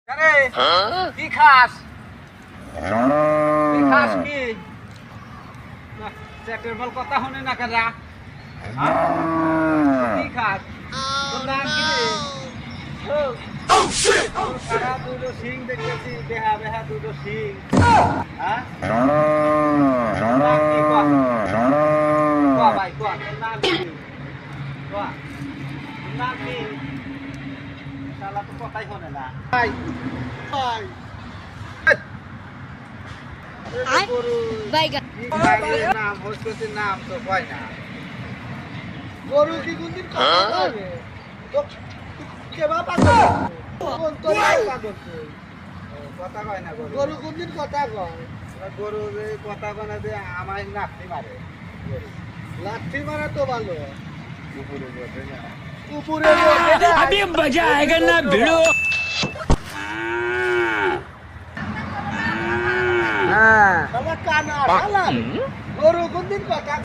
আরে কি খাস কি খাস কি চ্যাটের বল কথা শুনে না কারা কি খাস তোর নাম কি রে সারা দুটো সিং দেখতেছি বেহা বেহা দুটো সিং হ্যাঁ নাম কি কয়া ভাই কয়া তোর নাম কি কয়া তোর নাম কি শালা তো কথাই শোনে না ভাই ভাই নাম হস্তির নাম তো কয় না গরু কি কোনদিন কথা বলে তো কেবা পাগল কোন তো পাগল কথা কয় না গরু কোনদিন কথা কয় গরু যে কথা কয় না যে আমায় লাঠি মারে লাঠি মারা তো ভালো উপরে বসে না উপরে अभी मजा आएगा ना भिड़ो হ্যাঁ কানা শালা গরু কোনদিন কথা